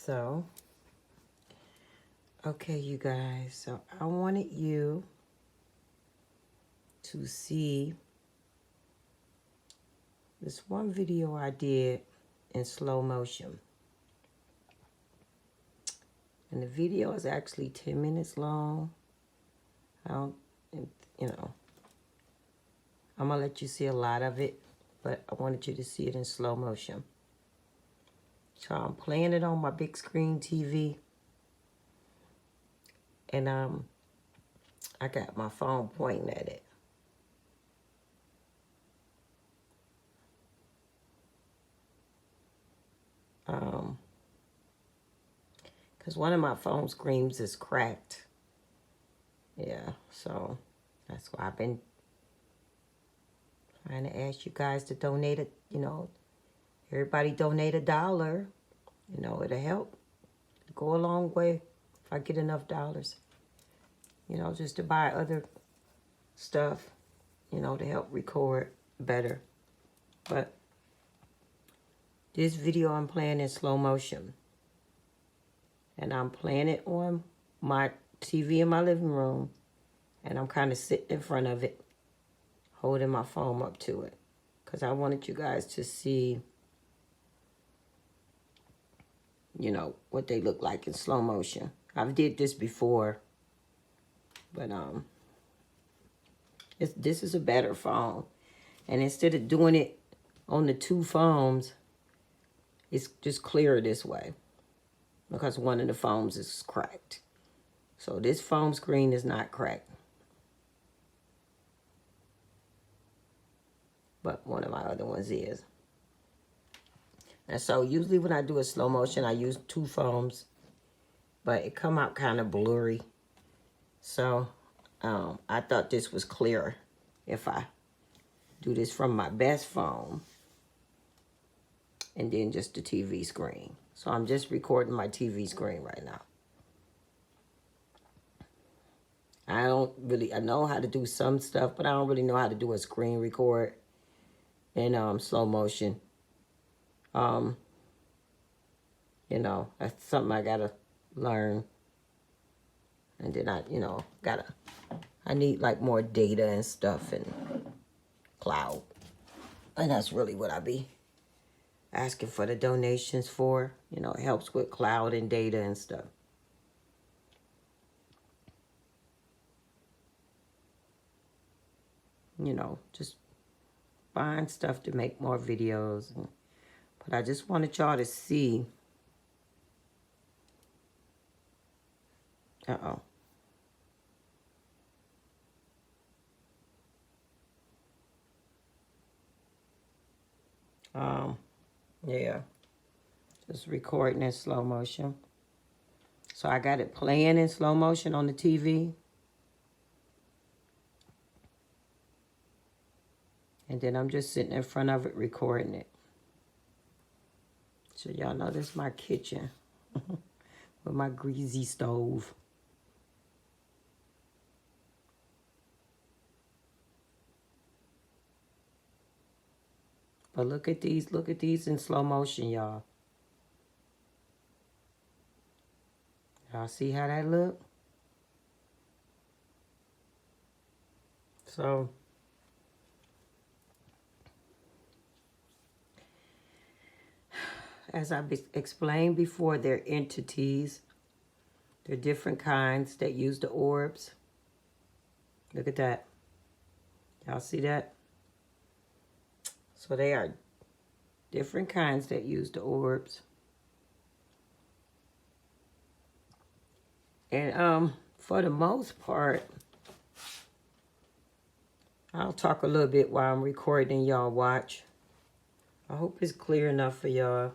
So, okay, you guys. So I wanted you to see this one video I did in slow motion. And the video is actually 10 minutes long. I don't, you know, I'm going to let you see a lot of it, but I wanted you to see it in slow motion. So I'm playing it on my big screen TV. And I got my phone pointing at it. Because one of my phone screens is cracked. Yeah, so that's why I've been trying to ask you guys to donate it. Everybody donate $1. It'll help. Go a long way if I get enough dollars. Just to buy other stuff, to help record better. But this video I'm playing in slow motion. And I'm playing it on my TV in my living room. And I'm kind of sitting in front of it, holding my phone up to it. Because I wanted you guys to see, what they look like in slow motion. I've did this before. But this is a better phone. And instead of doing it on the two phones, it's just clearer this way. Because one of the phones is cracked. So this phone screen is not cracked. But one of my other ones is. And so usually when I do a slow motion, I use two phones. But it come out kind of blurry. So I thought this was clearer if I do this from my best phone. And then just the TV screen. So I'm just recording my TV screen right now. I know how to do some stuff, but I don't really know how to do a screen record in slow motion. That's something I gotta learn. And then I need like more data and stuff and cloud. And that's really what I be asking for the donations for. It helps with cloud and data and stuff. Just buying stuff to make more videos. But I just wanted y'all to see. Uh-oh. Yeah. Just recording in slow motion. So I got it playing in slow motion on the TV. And then I'm just sitting in front of it recording it. So y'all know this is my kitchen with my greasy stove. But look at these in slow motion, y'all. Y'all see how that look? So as I explained before, they're entities. They're different kinds that use the orbs. Look at that. Y'all see that? So they are different kinds that use the orbs. And for the most part, I'll talk a little bit while I'm recording, y'all watch. I hope it's clear enough for y'all.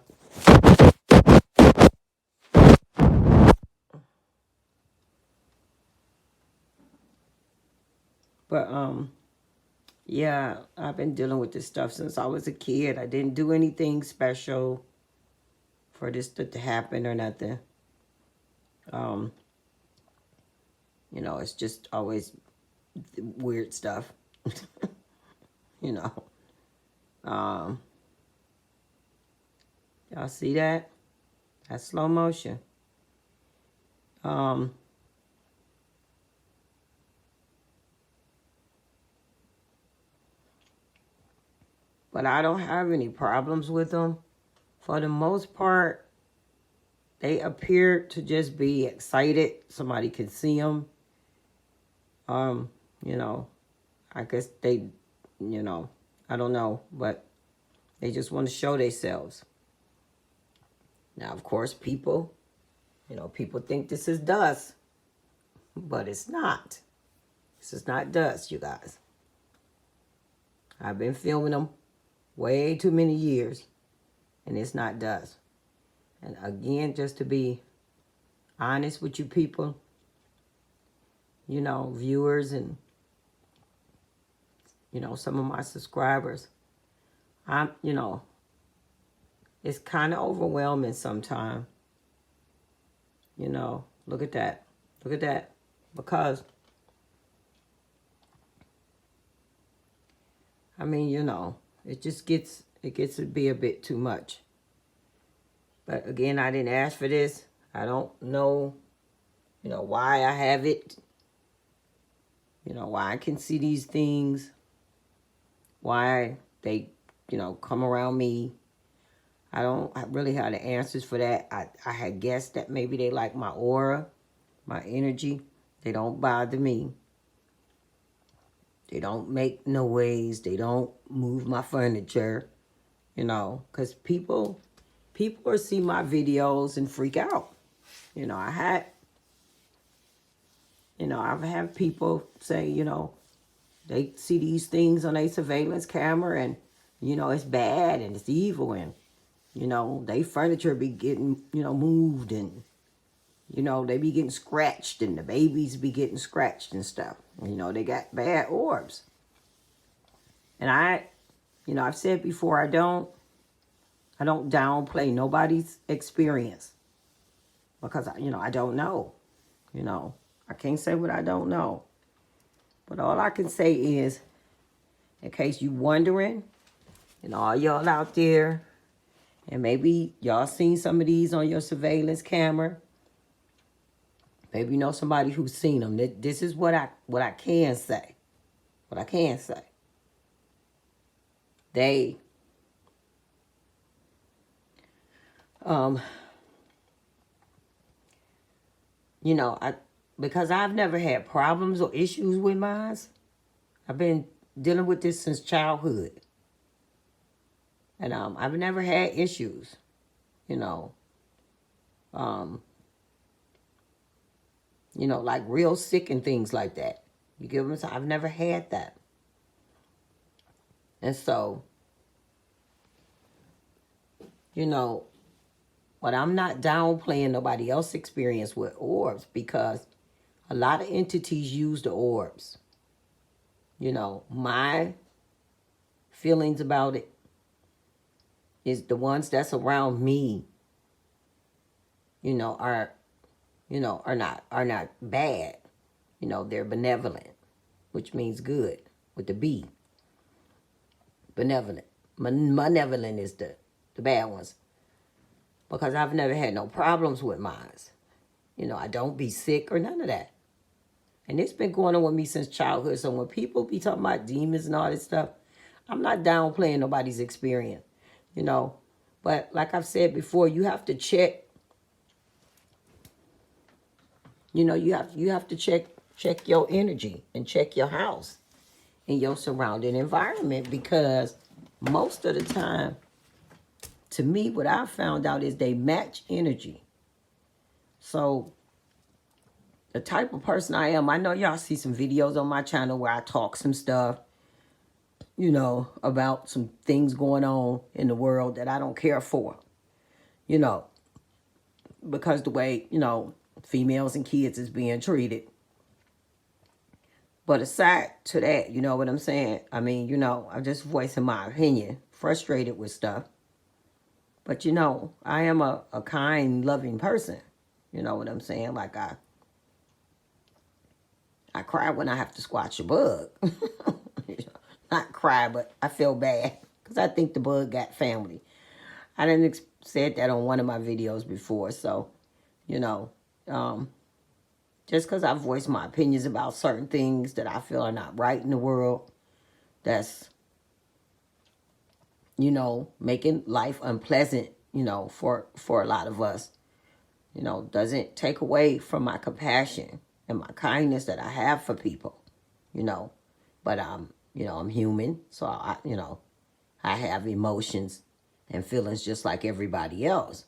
But yeah, I've been dealing with this stuff since I was a kid. I didn't do anything special for this to happen or nothing. It's just always weird stuff. Y'all see that? That's slow motion. But I don't have any problems with them. For the most part, they appear to just be excited. Somebody can see them. You know, I guess they, I don't know, but they just want to show themselves. Now, of course, people think this is dust, but it's not. This is not dust, you guys. I've been filming them way too many years, and it's not dust. And again, just to be honest with you people, viewers and, some of my subscribers, it's kind of overwhelming sometimes. Look at that. Look at that. Because, it gets to be a bit too much. But again, I didn't ask for this. I don't know, why I have it. Why I can see these things. Why they, come around me. I don't really have the answers for that. I had guessed that maybe they like my aura, my energy. They don't bother me. They don't make noise. They don't move my furniture, because people see my videos and freak out. I've had people say, they see these things on a surveillance camera and, it's bad and it's evil and, they furniture be getting, moved and, they be getting scratched and the babies be getting scratched and stuff. They got bad orbs. And I've said before, I don't downplay nobody's experience because, I don't know. I can't say what I don't know. But all I can say is, in case you wondering, all y'all out there, and maybe y'all seen some of these on your surveillance camera. Maybe you know somebody who's seen them. This is what I can say. What I can say. They, because I've never had problems or issues with mine. I've been dealing with this since childhood. And I've never had issues, like real sick and things like that. You get what I'm saying? I've never had that. And so, but I'm not downplaying nobody else's experience with orbs because a lot of entities use the orbs. My feelings about it is the ones that's around me, are not bad. They're benevolent, which means good with the B. Benevolent. Malevolent is the bad ones. Because I've never had no problems with mine. I don't be sick or none of that. And it's been going on with me since childhood. So when people be talking about demons and all this stuff, I'm not downplaying nobody's experience. But like I've said before, you have to check. You have to check your energy and check your house and your surrounding environment because most of the time, to me, what I've found out is they match energy. So the type of person I am, I know y'all see some videos on my channel where I talk some stuff, about some things going on in the world that I don't care for, because the way, females and kids is being treated. But aside to that, you know what I'm saying? I mean, I'm just voicing my opinion, frustrated with stuff. But, I am a kind, loving person. You know what I'm saying? Like, I cry when I have to squash a bug. Not cry, but I feel bad because I think the bug got family. I didn't said that on one of my videos before. So, you know, just because I voice my opinions about certain things that I feel are not right in the world, that's, you know, making life unpleasant, you know, for a lot of us, you know, doesn't take away from my compassion and my kindness that I have for people, you know. But you know, I'm human, so you know, I have emotions and feelings just like everybody else.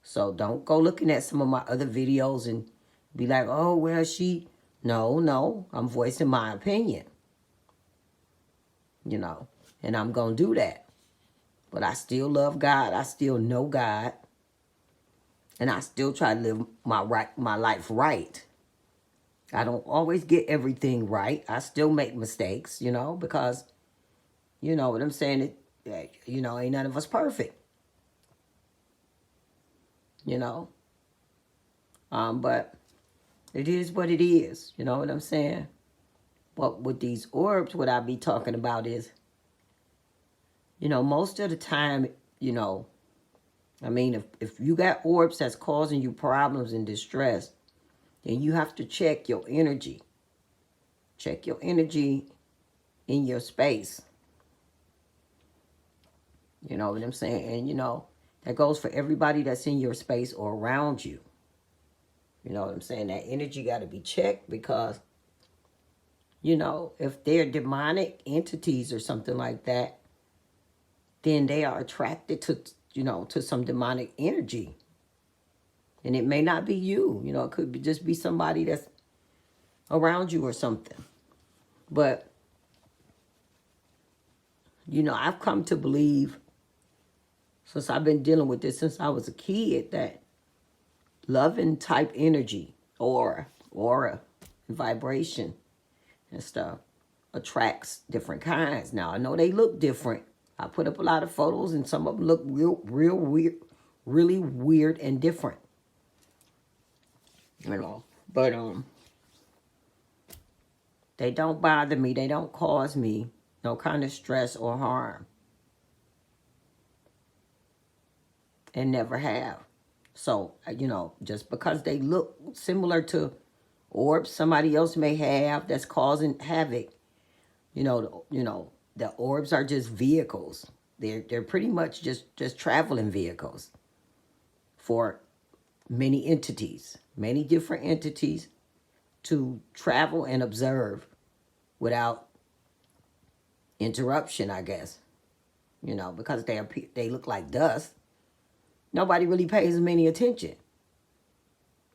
So don't go looking at some of my other videos and be like, oh, well, no, I'm voicing my opinion, you know, and I'm going to do that. But I still love God. I still know God. And I still try to live my life right. I don't always get everything right. I still make mistakes, you know, because, you know what I'm saying? You know, ain't none of us perfect, you know. But it is what it is, you know what I'm saying? But with these orbs, what I be talking about is, you know, most of the time, you know, I mean, if you got orbs that's causing you problems and distress, then you have to check your energy. Check your energy in your space. You know what I'm saying? And, you know, that goes for everybody that's in your space or around you. You know what I'm saying? That energy got to be checked because, you know, if they're demonic entities or something like that, then they are attracted to, you know, to some demonic energy. And it may not be you. You know, it could just be somebody that's around you or something. But, you know, I've come to believe, since I've been dealing with this since I was a kid, that loving type energy, aura, vibration and stuff attracts different kinds. Now, I know they look different. I put up a lot of photos and some of them look real weird, really weird and different. You know, but they don't bother me. They don't cause me no kind of stress or harm. And never have. So, you know, just because they look similar to orbs somebody else may have that's causing havoc, you know, the orbs are just vehicles. They're pretty much just traveling vehicles for many entities, many different entities to travel and observe without interruption, I guess. You know, because they look like dust. Nobody really pays them any attention.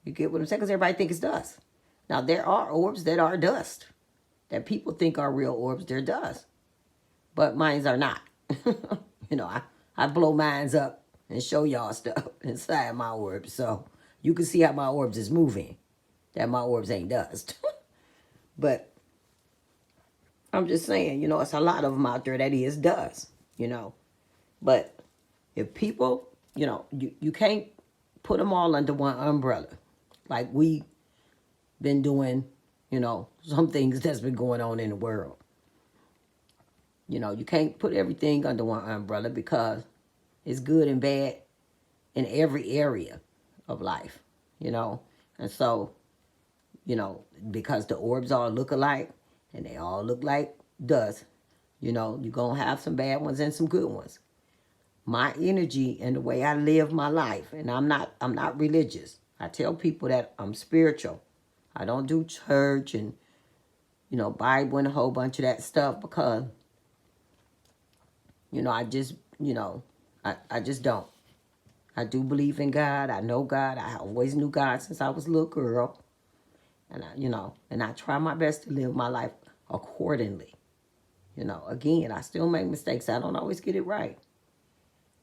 You get what I'm saying? Because everybody thinks it's dust. Now, there are orbs that are dust, that people think are real orbs. They're dust. But mines are not. You know, I blow mines up and show y'all stuff inside my orbs. So you can see how my orbs is moving. That my orbs ain't dust. But I'm just saying, you know, it's a lot of them out there that is dust, you know. But if people, you know, you can't put them all under one umbrella. Like we been doing, you know, some things that's been going on in the world. You know, you can't put everything under one umbrella because it's good and bad in every area of life, you know. And so, you know, because the orbs all look alike and they all look like dust, you know, you're going to have some bad ones and some good ones. My energy and the way I live my life, and I'm not religious. I tell people that I'm spiritual. I don't do church and, you know, Bible and a whole bunch of that stuff because, you know, I just, you know, I just don't. I do believe in God. I know God. I always knew God since I was a little girl. And, you know, and I try my best to live my life accordingly. You know, again, I still make mistakes. I don't always get it right.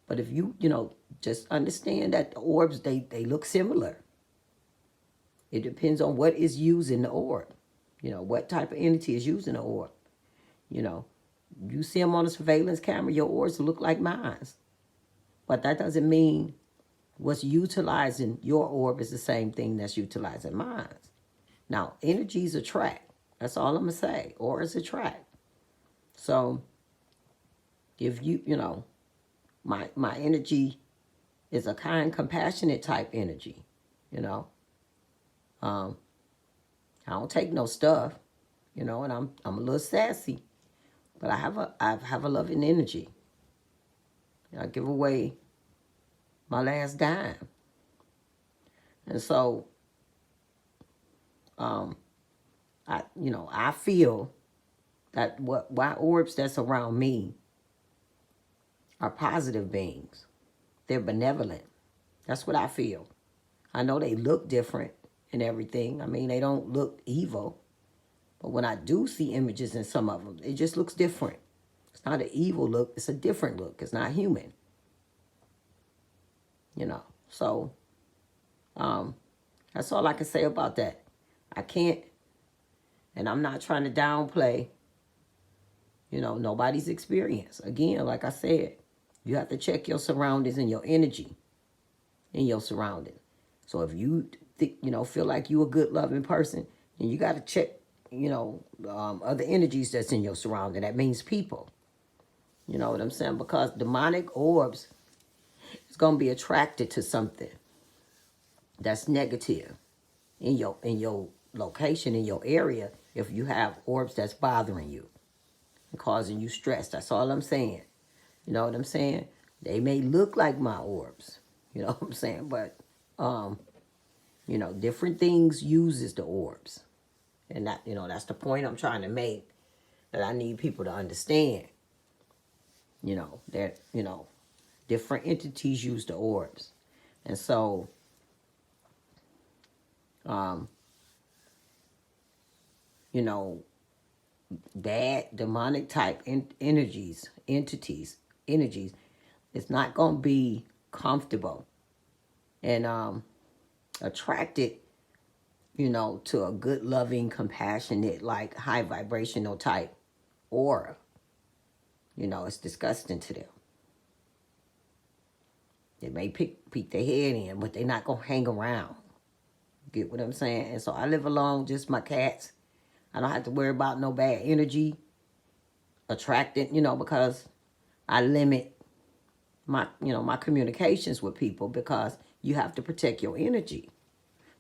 But if you, you know, just understand that the orbs, they look similar. It depends on what is used in the orb. You know, what type of entity is using the orb. You know, you see them on a surveillance camera, your orbs look like mine. But that doesn't mean what's utilizing your orb is the same thing that's utilizing mine. Now, energies attract. That's all I'm going to say. Auras attract. So, if you, you know, my energy is a kind, compassionate type energy, you know. I don't take no stuff, you know, and I'm a little sassy, but I have a loving energy. I give away my last dime. And so I feel that why orbs that's around me are positive beings. They're benevolent. That's what I feel. I know they look different and everything. I mean, they don't look evil. But when I do see images in some of them, it just looks different. It's not an evil look. It's a different look. It's not human. You know. So, that's all I can say about that. I can't, and I'm not trying to downplay, you know, nobody's experience. Again, like I said, you have to check your surroundings and your energy in your surroundings. So if you feel like you a good loving person, then you got to check, other energies that's in your surrounding. That means people. You know what I'm saying? Because demonic orbs is going to be attracted to something that's negative in your location, in your area, if you have orbs that's bothering you and causing you stress. That's all I'm saying. You know what I'm saying? They may look like my orbs. You know what I'm saying? But, different things uses the orbs. And that's the point I'm trying to make, that I need people to understand. That, different entities use the orbs. And so, bad demonic type entities, it's not going to be comfortable and attracted, to a good, loving, compassionate, like high vibrational type aura. It's disgusting to them. They may peek their head in, but they're not going to hang around. Get what I'm saying? And so I live alone, just my cats. I don't have to worry about no bad energy attracting, because I limit my communications with people, because you have to protect your energy.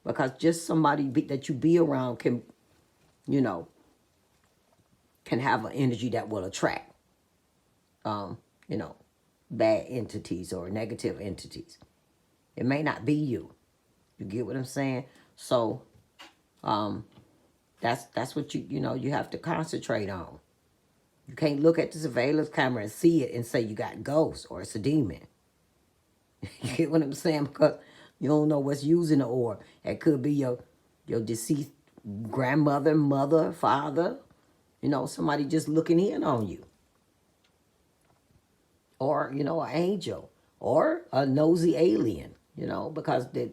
Because just somebody that you be around can have an energy that will attract, bad entities or negative entities. It may not be you. You get what I'm saying? So, that's what you have to concentrate on. You can't look at the surveillance camera and see it and say you got ghosts or it's a demon. You get what I'm saying? Because you don't know what's using the orb. It could be your deceased grandmother, mother, father. Somebody just looking in on you. Or, an angel. Or a nosy alien, because the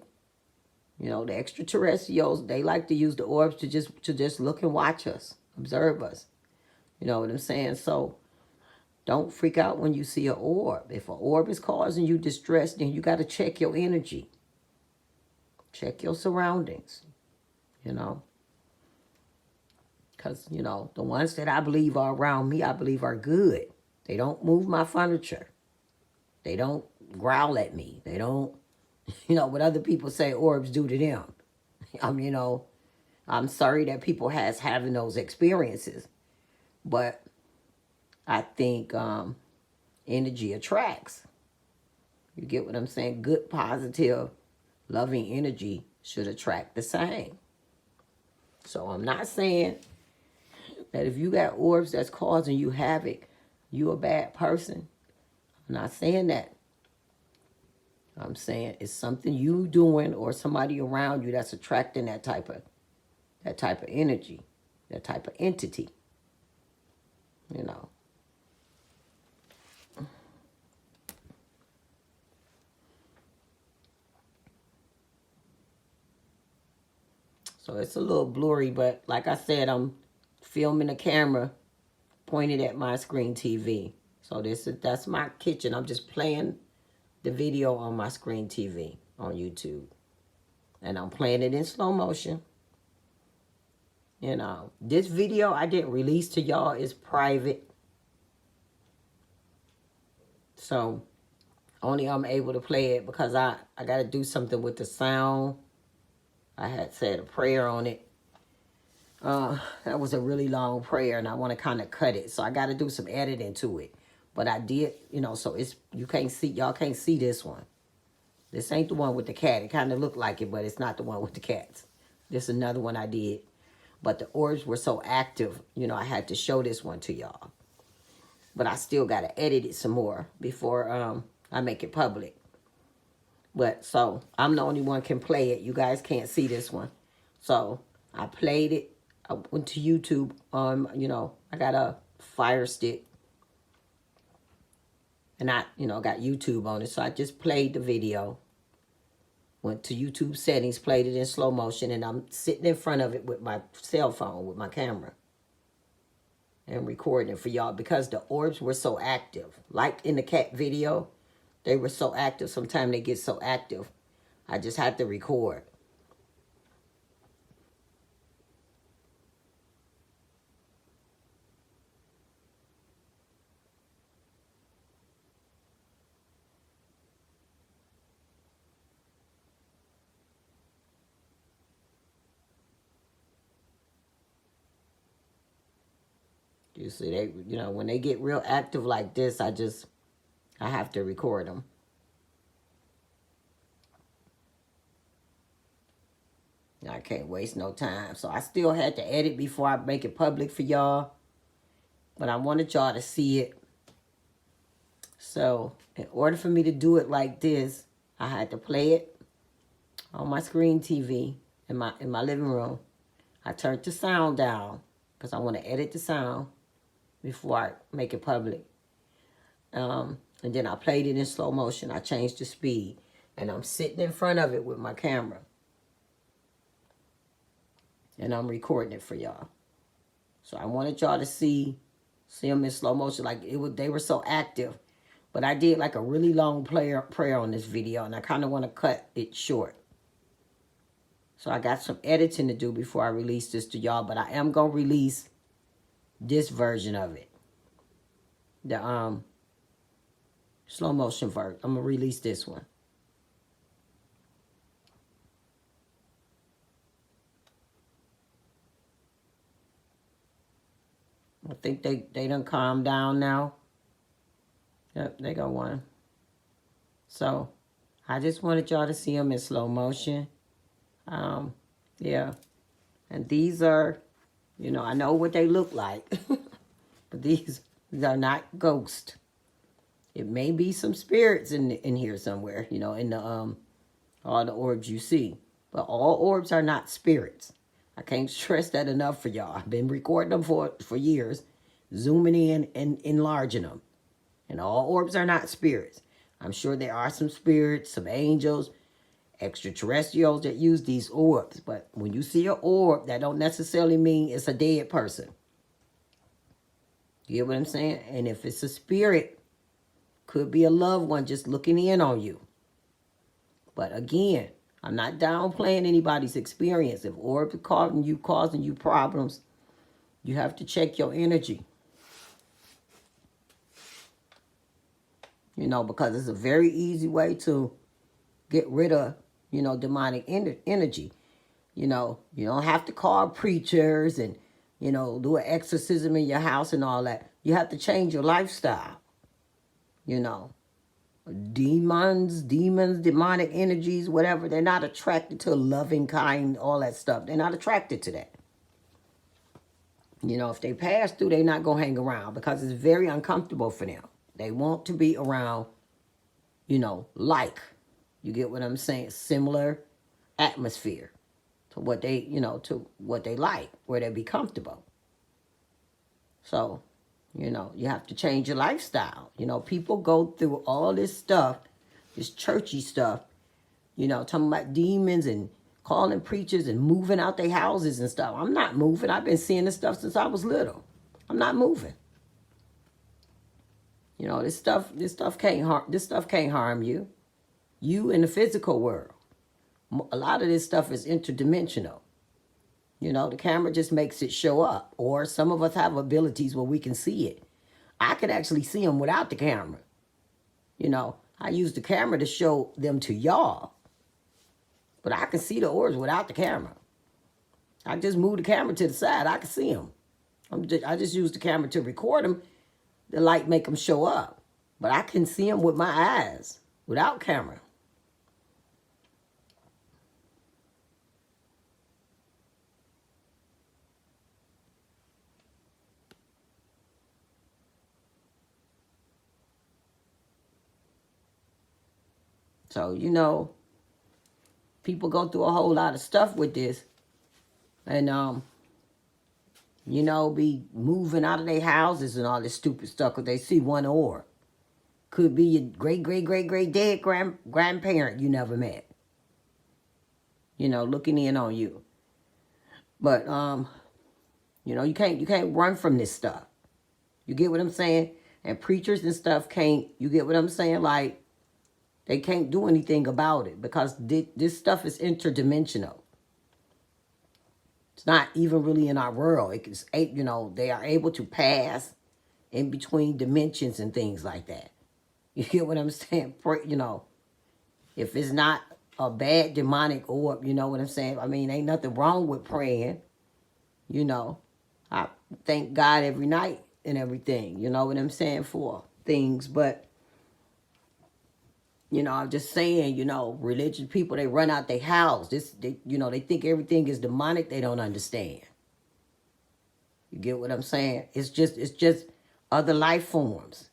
extraterrestrials, they like to use the orbs to just look and watch us, observe us. You know what I'm saying? So don't freak out when you see an orb. If an orb is causing you distress, then you got to check your energy. Check your surroundings, Because, the ones that I believe are around me, I believe are good. They don't move my furniture. They don't growl at me. They don't, what other people say orbs do to them. I'm sorry that people having those experiences. But I think energy attracts. You get what I'm saying? Good, positive, loving energy should attract the same. So I'm not saying that if you got orbs that's causing you havoc, you a bad person. I'm not saying that. I'm saying it's something you doing or somebody around you that's attracting that type of energy, that type of entity. So it's a little blurry, but like I said, I'm filming the camera pointed at my screen TV. So that's my kitchen. I'm just playing the video on my screen TV on YouTube. And I'm playing it in slow motion. This video I didn't release to y'all is private. So only I'm able to play it because I got to do something with the sound. I had said a prayer on it. That was a really long prayer, and I want to kind of cut it. So I got to do some editing to it. But I did, so y'all can't see this one. This ain't the one with the cat. It kind of looked like it, but it's not the one with the cats. This is another one I did. But the orbs were so active, I had to show this one to y'all. But I still got to edit it some more before I make it public. But so I'm the only one can play it. You guys can't see this one. So I played it. I went to YouTube. I got a Fire Stick. And I, got YouTube on it. So I just played the video. Went to YouTube settings, played it in slow motion. And I'm sitting in front of it with my cell phone, with my camera. And recording for y'all because the orbs were so active. Like in the cat video, they were so active. Sometimes they get so active. I just had to record. You see, when they get real active like this, I have to record them. I can't waste no time. So I still had to edit before I make it public for y'all. But I wanted y'all to see it. So in order for me to do it like this, I had to play it on my screen TV in my living room. I turned the sound down because I want to edit the sound before I make it public. And then I played it in slow motion. I changed the speed. And I'm sitting in front of it with my camera. And I'm recording it for y'all. So I wanted y'all to see them in slow motion. Like they were so active. But I did like a really long prayer on this video. And I kind of want to cut it short. So I got some editing to do before I release this to y'all. But I am going to release this version of it. The slow motion version. I'm going to release this one. I think they done calmed down now. Yep, they got one. So, I just wanted y'all to see them in slow motion. Yeah. And these are, I know what they look like. But these are not ghosts. It may be some spirits in here somewhere, in the all the orbs you see. But all orbs are not spirits. I can't stress that enough for y'all. I've been recording them for years, zooming in and enlarging them. And all orbs are not spirits. I'm sure there are some spirits, some angels, extraterrestrials that use these orbs. But when you see an orb, that don't necessarily mean it's a dead person. You get what I'm saying? And if it's a spirit, could be a loved one just looking in on you. But again, I'm not downplaying anybody's experience. If orbs are causing you problems, you have to check your energy. Because it's a very easy way to get rid of, demonic energy. You don't have to call preachers and, do an exorcism in your house and all that. You have to change your lifestyle. Demons, demonic energies, whatever. They're not attracted to loving, kind, all that stuff. They're not attracted to that. If they pass through, they're not going to hang around because it's very uncomfortable for them. They want to be around, like. You get what I'm saying? Similar atmosphere to what they, to what they like, where they be comfortable. So, you have to change your lifestyle. People go through all this stuff, this churchy stuff, talking about demons and calling preachers and moving out their houses and stuff. I'm not moving. I've been seeing this stuff since I was little. I'm not moving. This stuff can't harm you. You in the physical world. A lot of this stuff is interdimensional. The camera just makes it show up. Or some of us have abilities where we can see it. I could actually see them without the camera. I I use the camera to show them to y'all. But I can see the orbs without the camera. I just move the camera to the side. I can see them. I just use the camera to record them. The light make them show up. But I can see them with my eyes without camera. So, you know, people go through a whole lot of stuff with this. And, you know, be moving out of their houses and all this stupid stuff because they see one orb. Could be your great dead grandparent you never met. You know, looking in on you. But, you know, you can't run from this stuff. You get what I'm saying? And preachers and stuff can't, you get what I'm saying? Like, they can't do anything about it because this stuff is interdimensional. It's not even really in our world. It's, you know, they are able to pass in between dimensions and things like that. You get what I'm saying? You know, if it's not a bad demonic orb, you know what I'm saying? I mean, ain't nothing wrong with praying. You know, I thank God every night and everything. You know what I'm saying? For things, but you know, I'm just saying, you know, religious people, they run out their house. You know, they think everything is demonic. They don't understand. You get what I'm saying? It's just other life forms.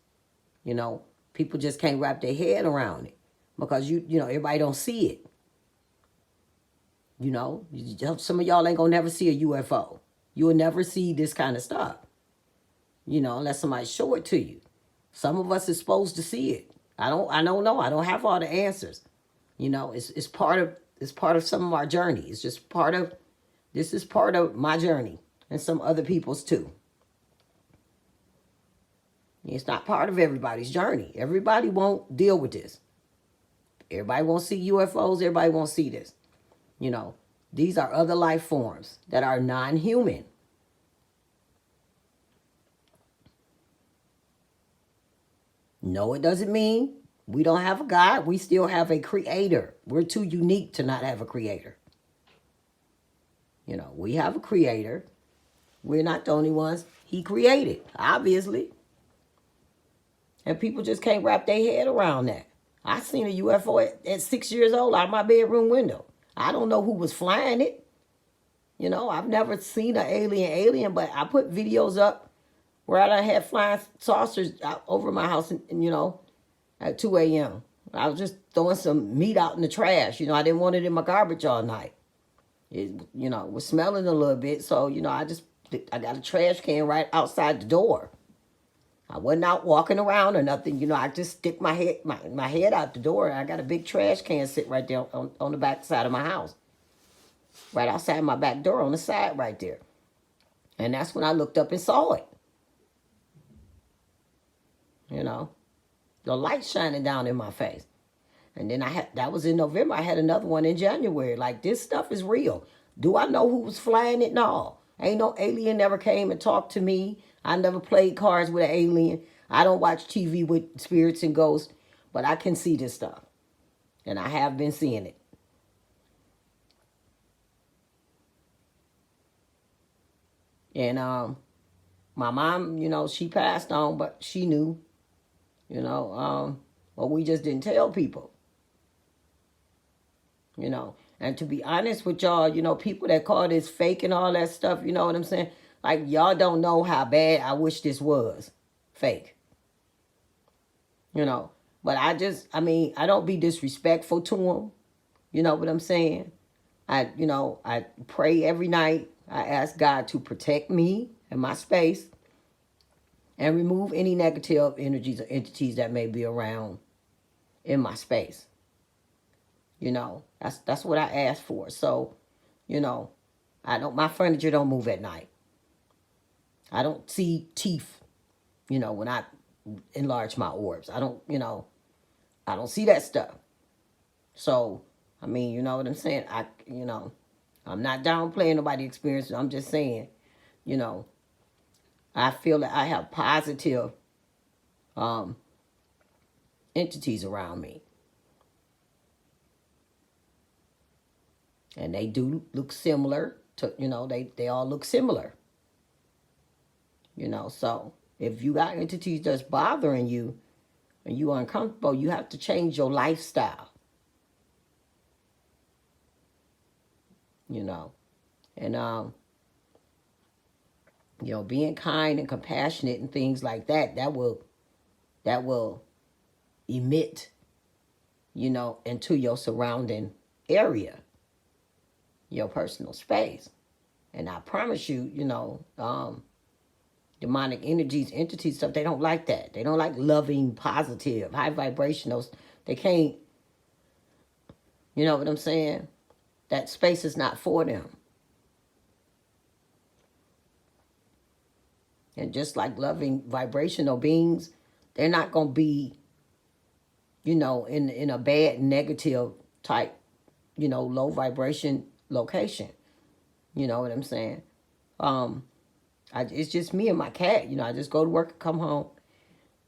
You know, people just can't wrap their head around it because you know, everybody don't see it. You know, some of y'all ain't gonna never see a UFO. You will never see this kind of stuff. You know, unless somebody show it to you. Some of us is supposed to see it. I don't know. I don't have all the answers. You know, it's part of some of our journey. It's just this is part of my journey and some other people's too. It's not part of everybody's journey. Everybody won't deal with this. Everybody won't see UFOs. Everybody won't see this. You know, these are other life forms that are non-human. No, it doesn't mean we don't have a God. We still have a creator. We're too unique to not have a creator. You know, we have a creator. We're not the only ones he created, obviously. And people just can't wrap their head around that. I seen a UFO at 6 years old out of my bedroom window. I don't know who was flying it. You know, I've never seen an alien, but I put videos up where I had flying saucers out over my house, and, you know, at 2 a.m. I was just throwing some meat out in the trash. You know, I didn't want it in my garbage all night. It, you know, was smelling a little bit. So, you know, I got a trash can right outside the door. I wasn't out walking around or nothing. You know, I just stick my head out the door. And I got a big trash can sit right there on the back side of my house. Right outside my back door on the side right there. And that's when I looked up and saw it. You know, the light shining down in my face. And then that was in November. I had another one in January. Like, this stuff is real. Do I know who was flying it? No. Ain't no alien never came and talked to me. I never played cards with an alien. I don't watch TV with spirits and ghosts. But I can see this stuff. And I have been seeing it. And my mom, you know, she passed on, but she knew. You know, but we just didn't tell people. You know, and to be honest with y'all, you know, people that call this fake and all that stuff, you know what I'm saying? Like, y'all don't know how bad I wish this was fake. You know, but I don't be disrespectful to them. You know what I'm saying? I pray every night. I ask God to protect me and my space and remove any negative energies or entities that may be around in my space. You know, that's what I ask for. So, you know, my furniture don't move at night. I don't see teeth, you know, when I enlarge my orbs. I don't see that stuff. So, I mean, you know what I'm saying? I'm not downplaying nobody's experience. I'm just saying, you know, I feel that I have positive entities around me. And they do look similar to, they all look similar. So if you got entities that's bothering you and you uncomfortable, you have to change your lifestyle. And being kind and compassionate and things like that, that will emit, into your surrounding area, your personal space. And I promise you, demonic energies, entities, stuff, they don't like that. They don't like loving, positive, high vibrational. They can't, you know what I'm saying? That space is not for them. And just like loving vibrational beings, they're not going to be, in a bad, negative type, low vibration location. You know what I'm saying? It's just me and my cat. I just go to work and come home.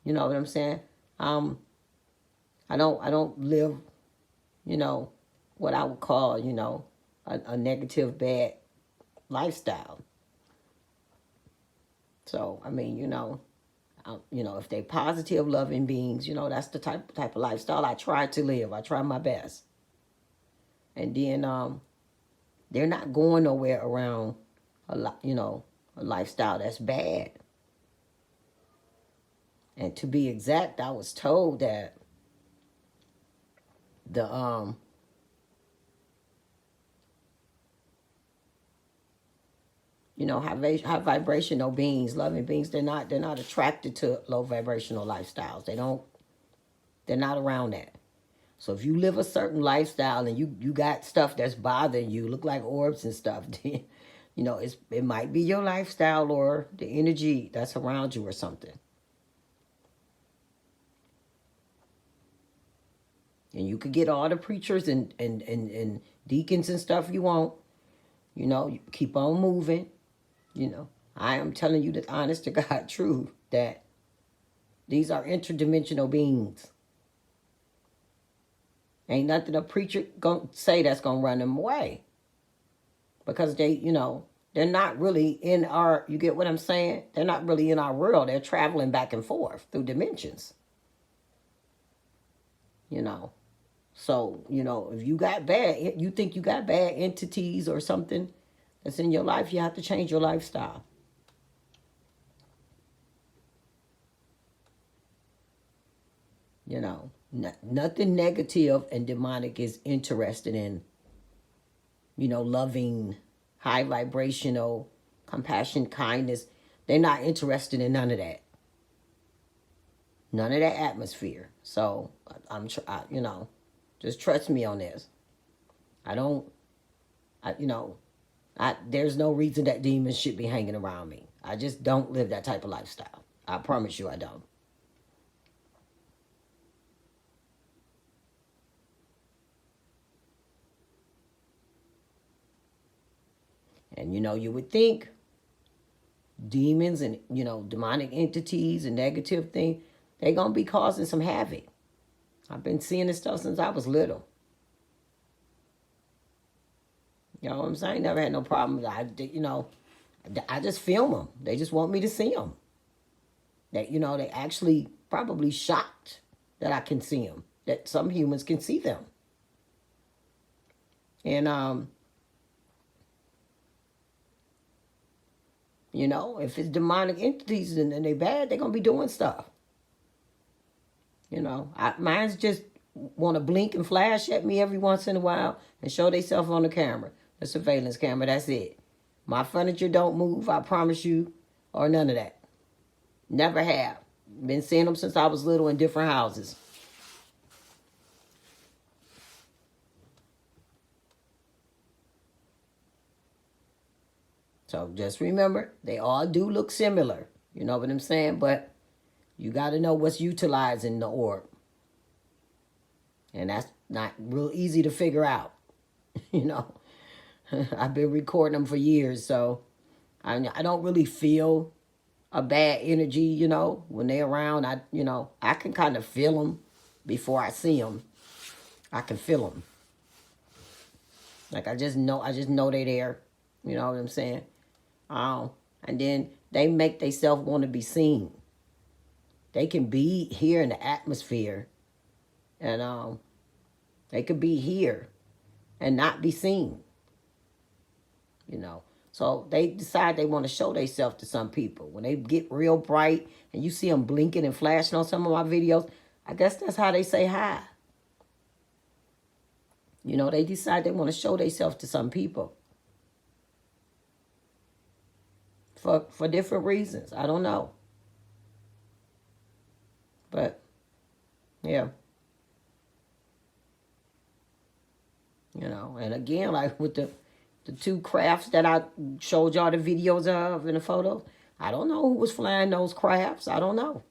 You know what I'm saying? I don't live, what I would call, a negative, bad lifestyle. So, I mean, if they positive, loving beings, that's the type of lifestyle I try to live. I try my best. And then they're not going nowhere around a lifestyle that's bad. And to be exact, I was told that the high vibrational beings, loving beings, they're not attracted to low vibrational lifestyles. They're not around that. So if you live a certain lifestyle and you got stuff that's bothering you, look like orbs and stuff, then, it might be your lifestyle or the energy that's around you or something. And you could get all the preachers and deacons and stuff you want. You keep on moving. I am telling you the honest to God truth that these are interdimensional beings. Ain't nothing a preacher gonna say that's gonna run them away. Because they, they're not really in our, you get what I'm saying? They're not really in our world. They're traveling back and forth through dimensions. So, if you think you got bad entities or something that's in your life, you have to change your lifestyle. Nothing negative and demonic is interested in, loving, high vibrational, compassion, kindness. They're not interested in none of that. None of that atmosphere. So, just trust me on this. There's no reason that demons should be hanging around me. I just don't live that type of lifestyle. I promise you I don't. And you would think demons and, demonic entities and negative things, they're going to be causing some havoc. I've been seeing this stuff since I was little. You know what I'm saying? Never had no problem. I just film them. They just want me to see them. They actually probably shocked that I can see them. That some humans can see them. And, if it's demonic entities and they're bad, they're going to be doing stuff. Mine's just want to blink and flash at me every once in a while and show themselves on the camera, the surveillance camera. That's it. My furniture don't move, I promise you, or none of that. Never have. Been seeing them since I was little in different houses. So just remember, they all do look similar. You know what I'm saying? But you got to know what's utilizing the orb. And that's not real easy to figure out. I've been recording them for years, so I don't really feel a bad energy, when they're around. I can kind of feel them, before I see them, I can feel them. Like I just know they there. You know what I'm saying? And then they make themselves want to be seen. They can be here in the atmosphere, and they could be here and not be seen. You know, so they decide they want to show themselves to some people. When they get real bright and you see them blinking and flashing on some of my videos, I guess that's how they say hi. You know, they decide they want to show themselves to some people. For different reasons. I don't know. But, yeah. You know, and again, like with the two crafts that I showed y'all the videos of and the photos, I don't know who was flying those crafts. I don't know.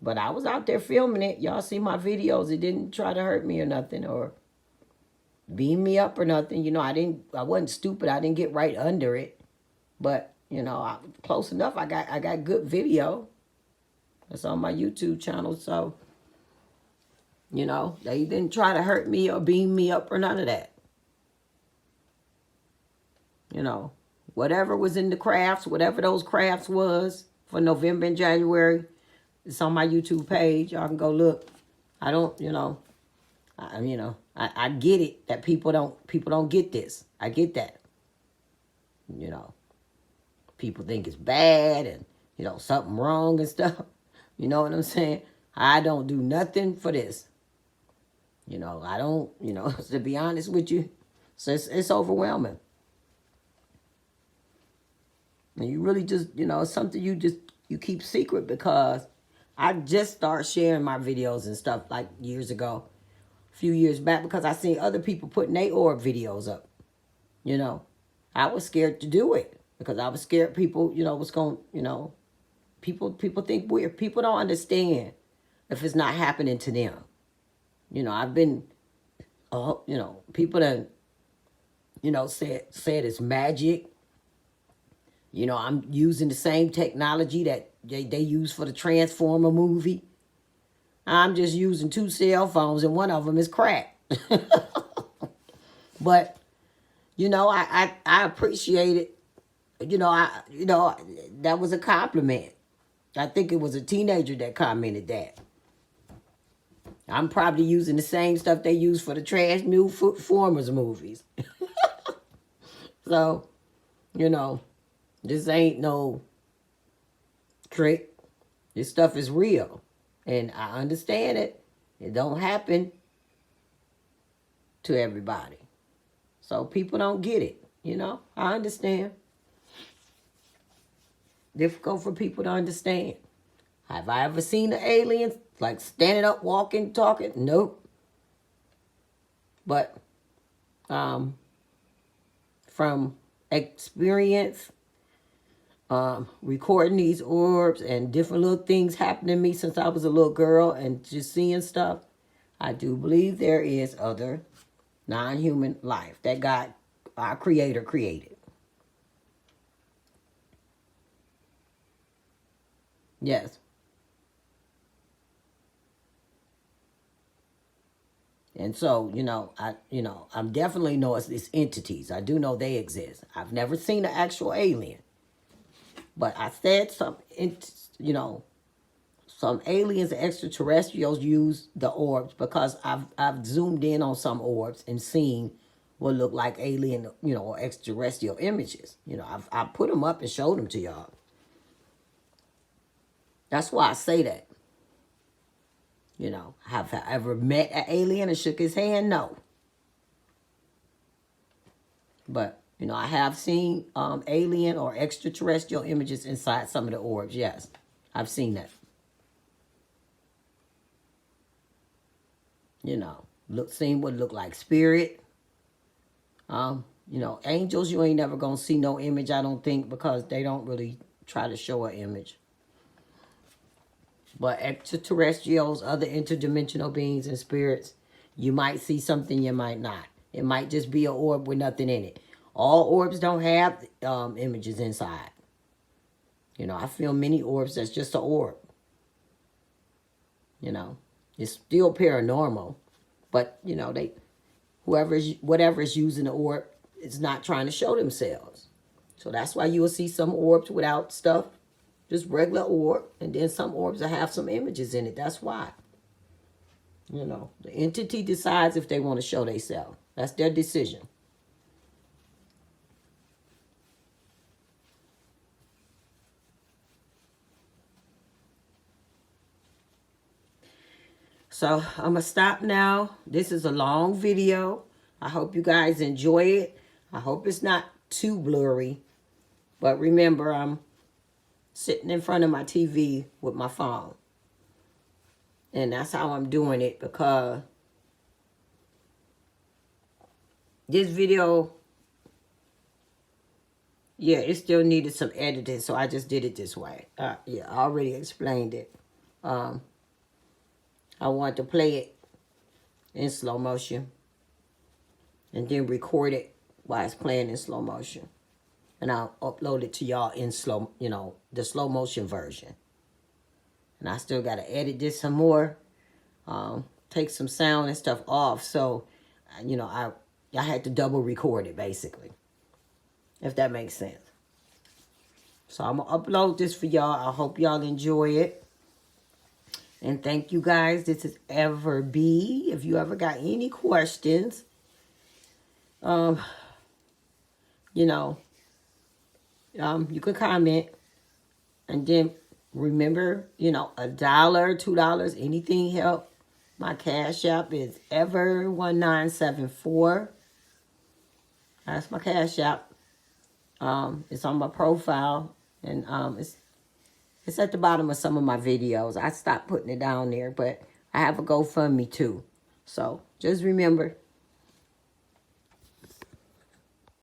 But I was out there filming it. Y'all see my videos. It didn't try to hurt me or nothing or beam me up or nothing. You know, I wasn't stupid. I didn't get right under it. But, you know, close enough. I got good video. It's on my YouTube channel. So, you know, they didn't try to hurt me or beam me up or none of that. You know, whatever was in the crafts, whatever those crafts was for November and January, it's on my YouTube page. Y'all can go look. I don't, you know, I get it that people don't get this. I get that. You know. People think it's bad and, you know, something wrong and stuff. You know what I'm saying? I don't do nothing for this. You know, I don't, you know, to be honest with you, so it's overwhelming. And you really just, you know, it's something you keep secret because I just started sharing my videos and stuff like years ago, a few years back, because I seen other people putting their orb videos up. You know, I was scared to do it. Because I was scared people, you know, was going, you know, people think weird. People don't understand if it's not happening to them. You know, I've been, you know, people that, you know, said it's magic. You know, I'm using the same technology that they use for the Transformer movie. I'm just using 2 cell phones and one of them is cracked. But, you know, I appreciate it. You know, that was a compliment. I think it was a teenager that commented that. I'm probably using the same stuff they use for the Transformers movies. So, you know, this ain't no trick. This stuff is real. And I understand it. It don't happen to everybody. So people don't get it. You know, I understand. Difficult for people to understand. Have I ever seen an alien like standing up, walking, talking? Nope. But from experience, recording these orbs and different little things happening to me since I was a little girl and just seeing stuff, I do believe there is other non-human life that God, our Creator, created. Yes. And so, I'm definitely know it's entities. I do know they exist. I've never seen an actual alien. But I said some aliens and extraterrestrials use the orbs because I've zoomed in on some orbs and seen what look like alien, or extraterrestrial images. I put them up and showed them to y'all. That's why I say that. Have I ever met an alien and shook his hand? No. But, I have seen alien or extraterrestrial images inside some of the orbs. Yes, I've seen that. Seen what look like spirit. Angels, you ain't never gonna see no image, I don't think, because they don't really try to show an image. But extraterrestrials, other interdimensional beings and spirits, you might see something, you might not. It might just be an orb with nothing in it. All orbs don't have images inside. I film many orbs that's just an orb. It's still paranormal, but you know, whatever's using the orb is not trying to show themselves. So that's why you will see some orbs without stuff, just regular orb, and then some orbs that have some images in it. That's why. You know, the entity decides if they want to show themselves. That's their decision. So I'm going to stop now. This is a long video. I hope you guys enjoy it. I hope it's not too blurry. But remember, I'm sitting in front of my TV with my phone. And that's how I'm doing it, because this video, yeah, it still needed some editing, so I just did it this way. Yeah, I already explained it. I wanted to play it in slow motion and then record it while it's playing in slow motion. And I'll upload it to y'all in slow, you know, the slow motion version. And I still got to edit this some more. Take some sound and stuff off. So, you know, I had to double record it, basically. If that makes sense. So I'm going to upload this for y'all. I hope y'all enjoy it. And thank you guys. This is Ever B. If you ever got any questions, you know, you can comment. And then remember, you know, $1, $2, anything help. My Cash App is Ever1974. That's my Cash App. It's on my profile. And it's at the bottom of some of my videos. I stopped putting it down there, but I have a GoFundMe too. So just remember,